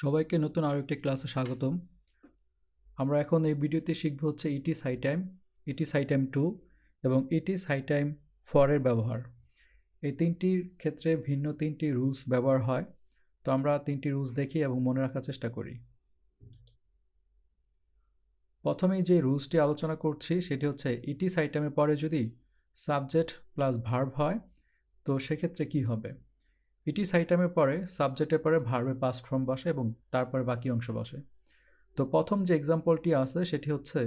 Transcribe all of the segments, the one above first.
সবাইকে নতুন আরও একটি ক্লাসে স্বাগতম। আমরা এখন এই ভিডিওতে শিখব হচ্ছে it is high time, it is high time 2 এবং ইট ইজ হাই টাইম 4 এর ব্যবহার। এই তিনটির ক্ষেত্রে ভিন্ন তিনটি রুলস ব্যবহার হয়। তো আমরা তিনটি রুলস দেখি এবং মনে রাখার চেষ্টা করি। প্রথমেই যে রুলসটি আলোচনা করছি সেটি হচ্ছে ইট ইজ হাই টাইমের পরে যদি সাবজেক্ট প্লাস ভার্ব হয় তো সেক্ষেত্রে কি হবে। ইট ইজ হাই টাইমের পরে সাবজেক্টের পরে ভার্বের পাস্ট ফর্ম বসে এবং তারপরে বাকি অংশ বসে। তো প্রথম যে এক্সাম্পলটি আছে সেটি হচ্ছে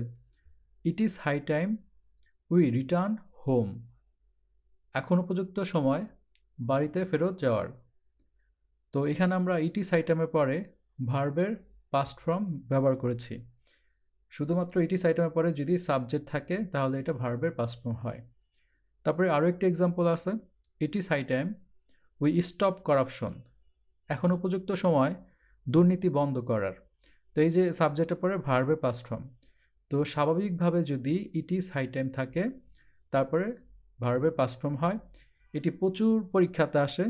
it is high time we return home. এখন উপযুক্ত সময় বাড়িতে ফেরত যাওয়ার। তো এখানে আমরা ইট ইজ হাই টাইমের পরে ভার্বের পাস্ট ফর্ম ব্যবহার করেছি। শুধুমাত্র ইট ইজ হাই টাইমের পরে যদি সাবজেক্ট থাকে তাহলে এটা ভার্বের পাস্ট ফর্ম হয়। তারপরে আরও একটি এক্সাম্পল আছে it is high time we stop corruption. এখন উপযুক্ত সময় দুর্নীতি বন্ধ করার। তো এই যে সাবজেক্টের পরে ভার্বের পাস্ট ফর্ম, তো স্বাভাবিকভাবে যদি ইট ইজ হাই টাইম থাকে তারপরে ভার্বের পাস্ট ফর্ম হয়। এটি প্রচুর পরীক্ষাতে আসে,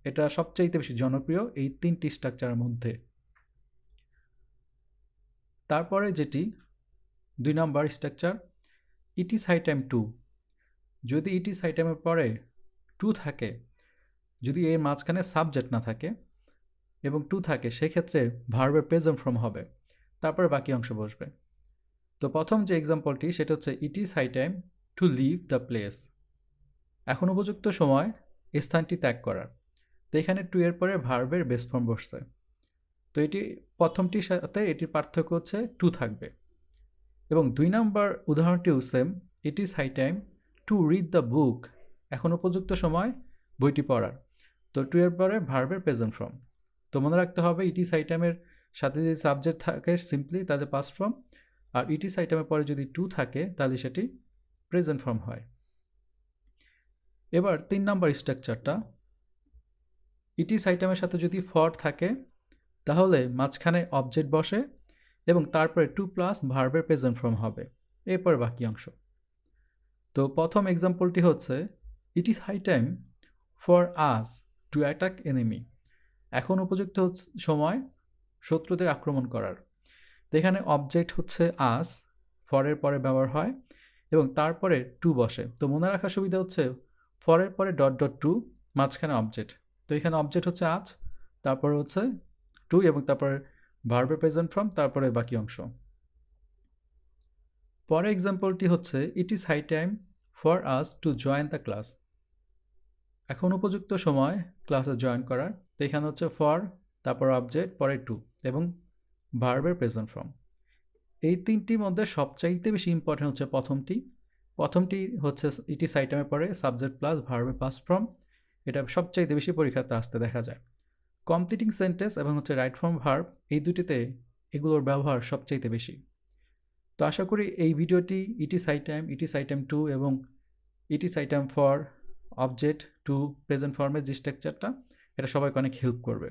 এটা সবচাইতে বেশি জনপ্রিয় এই তিনটি স্ট্রাকচারের মধ্যে। তারপরে যেটি 2 নম্বর structure it is high time 2। যদি ইট ইজ হাই টাইমের পরে 2 থাকে, যদি এর মাঝখানে সাবজেক্ট না থাকে এবং 2 থাকে সেক্ষেত্রে ভার্বের প্রেজেন্ট ফর্ম হবে, তারপরে বাকি অংশ বসবে। তো প্রথম যে এক্সাম্পলটি সেটা হচ্ছে it is high time to leave the place. এখন উপযুক্ত সময় স্থানটি ত্যাগ করার। তো এখানে 2 এর পরে ভার্বের বেস ফর্ম বসছে। তো এটি প্রথমটির সাথে এটির পার্থক্য হচ্ছে 2 থাকবে। এবং 2 নম্বর উদাহরণটিও same, it is high time to read the book. এখন উপযুক্ত সময় বইটি পড়ার। তো 2 এর পরে ভার্বের প্রেজেন্ট ফর্ম। তো মনে রাখতে হবে ইট ইজ হাই টাইমের সাথে যদি সাবজেক্ট থাকে সিম্পলি তাদের পাস্ট ফর্ম, আর ইট ইজ হাই টাইমের পরে যদি 2 থাকে তাহলে সেটি প্রেজেন্ট ফর্ম হয়। এবার 3 নম্বর স্ট্রাকচারটা ইট ইজ হাই টাইমের সাথে যদি ফর থাকে তাহলে মাঝখানে অবজেক্ট বসে এবং তারপরে 2 প্লাস ভার্বের প্রেজেন্ট ফর্ম হবে, এরপর বাকি অংশ। তো প্রথম এক্সাম্পলটি হচ্ছে it is high time for us to attack enemy. এখন উপযুক্ত সময় শত্রুদের আক্রমণ করার। তো এখানে অবজেক্ট হচ্ছে আস, ফরের পরে ব্যবহার হয় এবং তারপরে 2 বসে। তো মনে রাখার সুবিধা হচ্ছে ফরের পরে ডট ডট 2, মাঝখানে অবজেক্ট। তো এখানে অবজেক্ট হচ্ছে আজ, তারপরে হচ্ছে 2 এবং তারপরে ভার্বের প্রেজেন্ট ফর্ম, তারপরে বাকি অংশ। পরে এক্সাম্পলটি হচ্ছে it is high time for us to join the class. এখন উপযুক্ত সময় ক্লাসে জয়েন করার। তো এখানে হচ্ছে ফর, তারপর অবজেক্ট, পরে 2 এবং ভার্বের প্রেজেন্ট ফর্ম। এই তিনটির মধ্যে সবচাইতে বেশি ইম্পর্টেন্ট হচ্ছে প্রথমটি হচ্ছে ইট ইজ হাই টাইমের পরে সাবজেক্ট প্লাস ভার্বের পাস্ট ফর্ম। এটা সবচাইতে বেশি পরীক্ষাতে আসতে দেখা যায়। কমপ্লিটিং সেন্টেন্স এবং হচ্ছে রাইট ফর্ম ভার্ব, এই দুটিতে এগুলোর ব্যবহার সবচাইতে বেশি। তো আশা করি এই ভিডিওটি it is high time, it is high time 2 এবং it is high time for object to present ফর্মের যে স্ট্রাকচারটা, এটা সবাইকে অনেক হেল্প করবে।